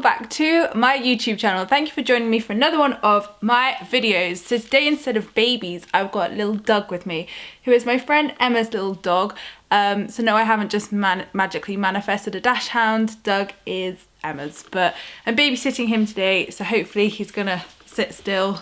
back to my YouTube channel. Thank you for joining me for another one of my videos. So today, instead of babies, I've got little Doug with me, who is my friend Emma's little dog. So no, I haven't just magically manifested a dachshund. Doug is Emma's, but I'm babysitting him today, so hopefully he's gonna sit still.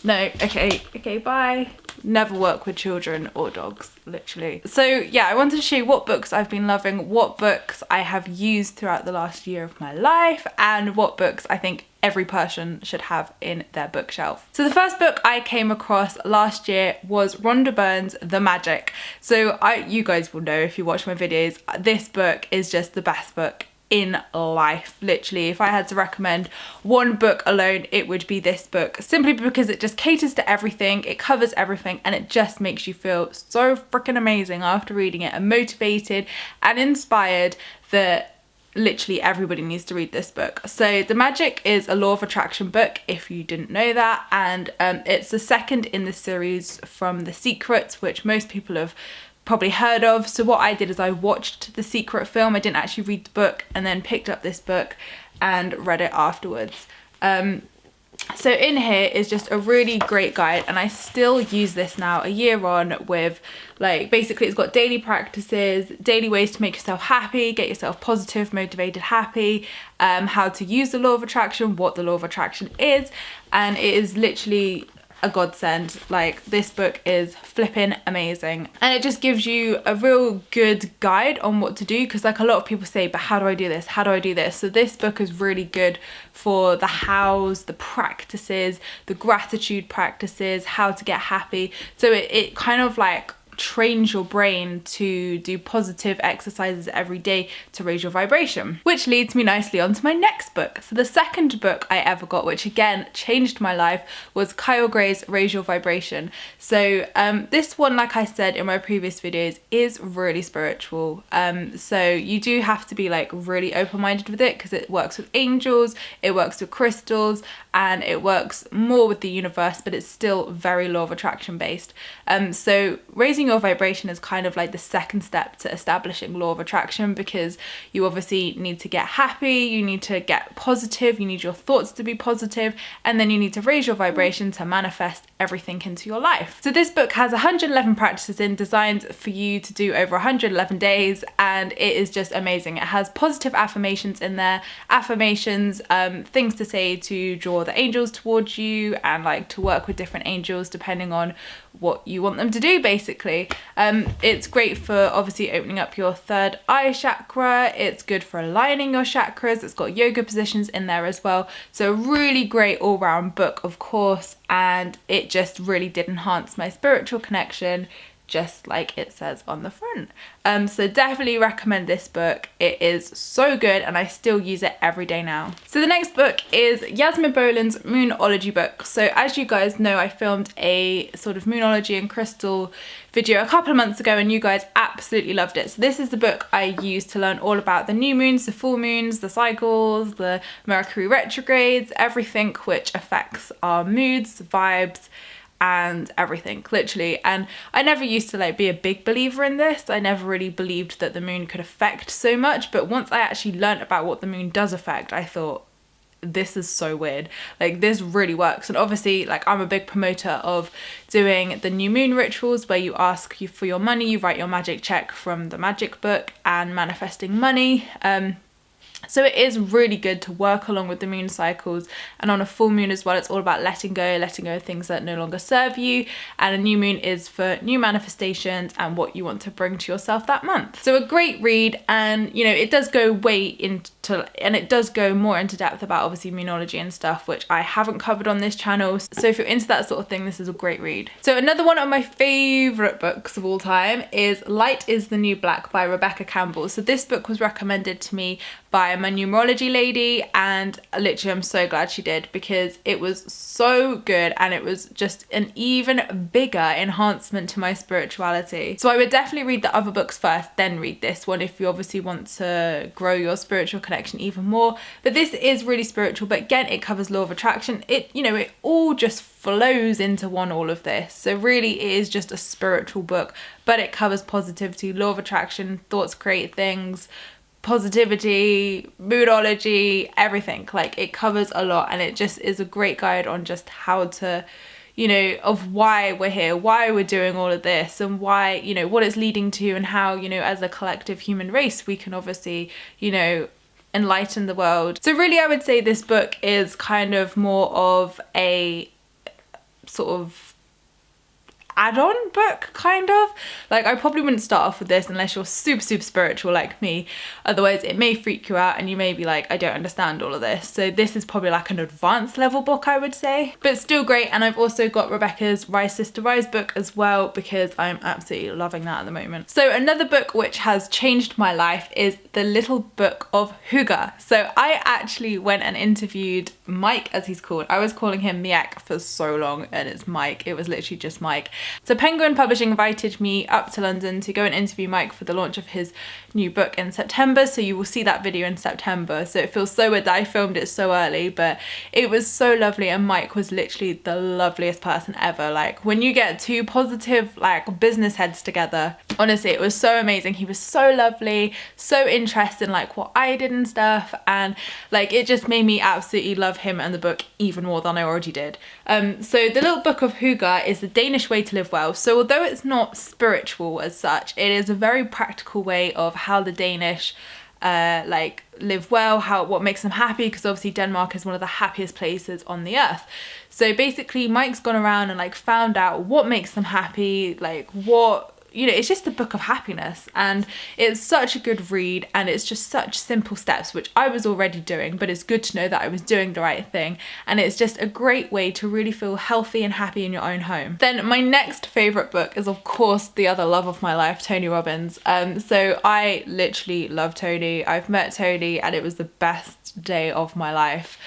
No, okay, bye. Never work with children or dogs, literally. So yeah, I wanted to show you what books I've been loving, what books I have used throughout the last year of my life, and what books I think every person should have in their bookshelf. So the first book I came across last year was Ronda Byrne's The Magic. So you guys will know if you watch my videos, this book is just the best book in life. Literally, if I had to recommend one book alone, it would be this book, simply because it just caters to everything, it covers everything, and it just makes you feel so freaking amazing after reading it, and motivated and inspired that literally everybody needs to read this book. So The Magic is a law of attraction book, if you didn't know that, and it's the second in the series from The Secret, which most people have probably heard of. So what I did is I watched The Secret film, I didn't actually read the book, and then picked up this book and read it afterwards. So in here is just a really great guide, and I still use this now a year on, with like basically it's got daily practices, daily ways to make yourself happy, get yourself positive, motivated, happy, how to use the law of attraction, what the law of attraction is, and it is literally a godsend. Like, this book is flipping amazing, and it just gives you a real good guide on what to do, because like a lot of people say, but how do I do this, how do I do this? So this book is really good for the hows, the practices, the gratitude practices, how to get happy. So it kind of like trains your brain to do positive exercises every day to raise your vibration, which leads me nicely on to my next book. So the second book I ever got, which again changed my life, was Kyle Gray's Raise Your Vibration. So this one, like I said in my previous videos, is really spiritual. So you do have to be like really open-minded with it, because it works with angels, it works with crystals, and it works more with the universe, but it's still very law of attraction based. So raising your vibration is kind of like the second step to establishing law of attraction, because you obviously need to get happy, you need to get positive, you need your thoughts to be positive, and then you need to raise your vibration to manifest everything into your life. So this book has 111 practices designed for you to do over 111 days, and it is just amazing. It has positive affirmations in there, affirmations, things to say to draw the angels towards you, and like to work with different angels depending on what you want them to do, basically. It's great for obviously opening up your third eye chakra, it's good for aligning your chakras, it's got yoga positions in there as well. So a really great all-round book, of course, and it just really did enhance my spiritual connection, just like it says on the front. So definitely recommend this book. It is so good, and I still use it every day now. So the next book is Yasmin Boland's Moonology book. So as you guys know, I filmed a sort of Moonology and crystal video a couple of months ago, and you guys absolutely loved it. So this is the book I used to learn all about the new moons, the full moons, the cycles, the Mercury retrogrades, everything which affects our moods, vibes, and everything, literally. And I never used to like be a big believer in this. I never really believed that the moon could affect so much, but once I actually learnt about what the moon does affect, I thought, this is so weird, like this really works. And obviously, like, I'm a big promoter of doing the new moon rituals, where you ask you for your money, you write your magic check from the magic book, and manifesting money. So it is really good to work along with the moon cycles, and on a full moon as well, it's all about letting go of things that no longer serve you, and a new moon is for new manifestations and what you want to bring to yourself that month. So a great read, and you know, it does go way into, and it does go more into depth about obviously Moonology and stuff, which I haven't covered on this channel. So if you're into that sort of thing, this is a great read. So another one of my favourite books of all time is Light is the New Black by Rebecca Campbell. So this book was recommended to me by my numerology lady, and literally I'm so glad she did, because it was so good, and it was just an even bigger enhancement to my spirituality. So I would definitely read the other books first, then read this one if you obviously want to grow your spiritual connection even more. But this is really spiritual, but again, it covers law of attraction. It, you know, it all just flows into one, all of this. So really it is just a spiritual book, but it covers positivity, law of attraction, thoughts create things, positivity, Moonology, everything. Like, it covers a lot, and it just is a great guide on just how to, you know, of why we're here, why we're doing all of this, and why, you know, what it's leading to, and how, you know, as a collective human race, we can obviously, you know, enlighten the world. So really, I would say this book is kind of more of a sort of add-on book, kind of. Like, I probably wouldn't start off with this unless you're super spiritual like me, otherwise it may freak you out and you may be like, I don't understand all of this. So this is probably like an advanced level book, I would say, but still great. And I've also got Rebecca's Rise Sister Rise book as well, because I'm absolutely loving that at the moment. So another book which has changed my life is The Little Book of Hygge. So I actually went and interviewed Mike, as he's called. I was calling him Miek for so long, and it's Mike. It was literally just Mike. So Penguin Publishing invited me up to London to go and interview Mike for the launch of his new book in September. So you will see that video in September. So it feels so weird that I filmed it so early, but it was so lovely. And Mike was literally the loveliest person ever. Like, when you get two positive, like, business heads together, honestly, it was so amazing. He was so lovely, so interested in like what I did and stuff. And like, it just made me absolutely love him and the book even more than I already did. So The Little Book of Hygge is the Danish way to live well. So although it's not spiritual as such, it is a very practical way of how the Danish like live well, what makes them happy, because obviously Denmark is one of the happiest places on the earth. So basically Mike's gone around and like found out what makes them happy, like what, you know, it's just a book of happiness, and it's such a good read, and it's just such simple steps, which I was already doing, but it's good to know that I was doing the right thing. And it's just a great way to really feel healthy and happy in your own home. Then my next favorite book is, of course, the other love of my life, Tony Robbins. So I literally love Tony. I've met Tony and it was the best day of my life.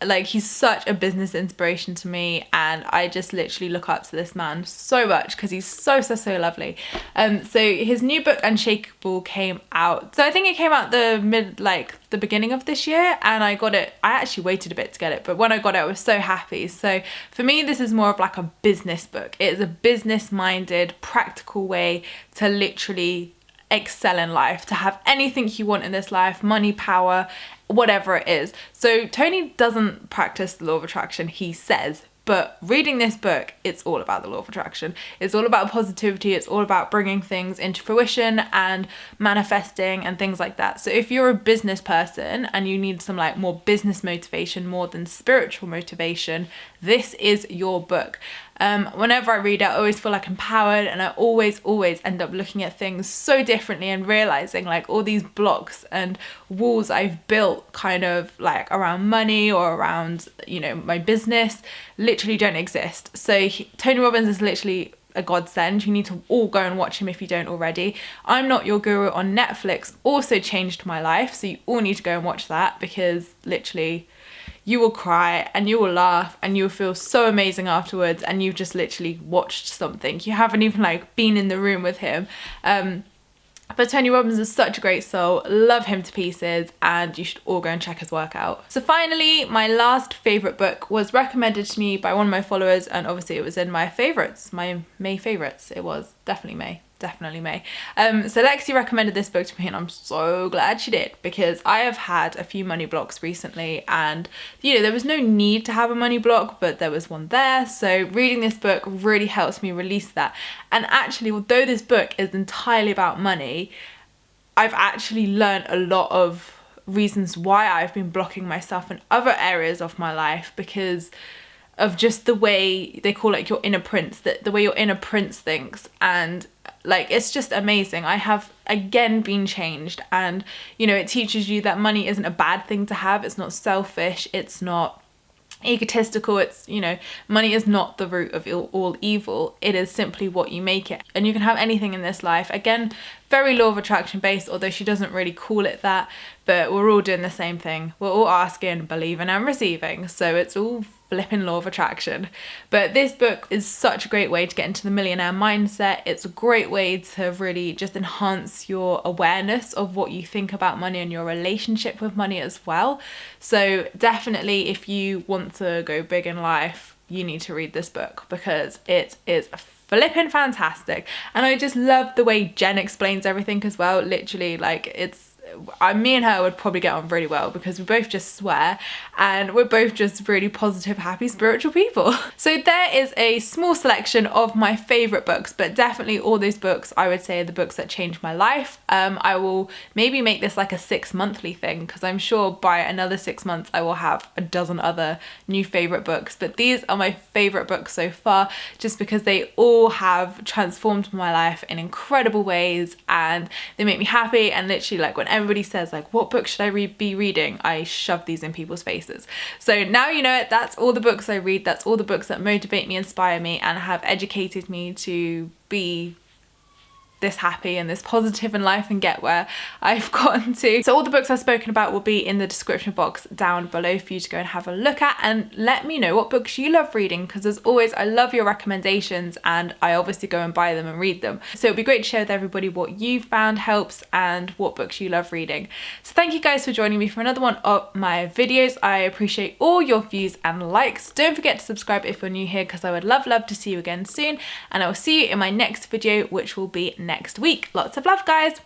Like, he's such a business inspiration to me, and I just literally look up to this man so much because he's so lovely. So his new book Unshakable came out, so I think it came out the beginning of this year, and I got it. I actually waited a bit to get it, but when I got it I was so happy. So for me, this is more of like a business book. It is a business minded, practical way to literally excel in life, to have anything you want in this life, money, power, whatever it is. So Tony doesn't practice the law of attraction, he says, but reading this book, it's all about the law of attraction. It's all about positivity. It's all about bringing things into fruition and manifesting and things like that. So if you're a business person and you need some like more business motivation more than spiritual motivation, this is your book. Whenever I read it, I always feel like empowered, and I always end up looking at things so differently and realizing like all these blocks and walls I've built kind of like around money or around, you know, my business literally don't exist. So Tony Robbins is literally a godsend. You need to all go and watch him if you don't already. I'm Not Your Guru on Netflix also changed my life, so you all need to go and watch that, because literally you will cry and you will laugh and you will feel so amazing afterwards, and you've just literally watched something. You haven't even like been in the room with him. But Tony Robbins is such a great soul, love him to pieces, and you should all go and check his work out. So finally, my last favourite book was recommended to me by one of my followers, and obviously it was in my favourites, my May favourites. It was definitely May. So Lexi recommended this book to me, and I'm so glad she did, because I have had a few money blocks recently, and you know, there was no need to have a money block, but there was one there. So reading this book really helps me release that. And actually, although this book is entirely about money, I've actually learned a lot of reasons why I've been blocking myself in other areas of my life, because of just the way they call it your inner prince, the way your inner prince thinks. And like, it's just amazing. I have again been changed, and you know, it teaches you that money isn't a bad thing to have. It's not selfish, it's not egotistical, it's, you know, money is not the root of all evil. It is simply what you make it, and you can have anything in this life. Again, very law of attraction based, although she doesn't really call it that, but we're all doing the same thing. We're all asking, believing and receiving, so it's all flipping law of attraction. But this book is such a great way to get into the millionaire mindset. It's a great way to really just enhance your awareness of what you think about money and your relationship with money as well. So definitely, if you want to go big in life, you need to read this book, because it is flipping fantastic. And I just love the way Jen explains everything as well. Literally, like, it's me and her would probably get on really well because we both just swear and we're both just really positive, happy, spiritual people. So there is a small selection of my favourite books, but definitely all those books I would say are the books that changed my life. I will maybe make this like a 6-monthly thing because I'm sure by another 6 months I will have a dozen other new favourite books, but these are my favourite books so far just because they all have transformed my life in incredible ways and they make me happy. And literally, like, when everybody says like what book should I be reading, I shove these in people's faces. So now you know it, that's all the books I read, that's all the books that motivate me, inspire me and have educated me to be this happy and this positive in life and get where I've gotten to. So all the books I've spoken about will be in the description box down below for you to go and have a look at, and let me know what books you love reading, because as always I love your recommendations and I obviously go and buy them and read them. So it'd be great to share with everybody what you found helps and what books you love reading. So thank you guys for joining me for another one of my videos. I appreciate all your views and likes. Don't forget to subscribe if you're new here because I would love to see you again soon, and I will see you in my next video, which will be next week. Lots of love, guys.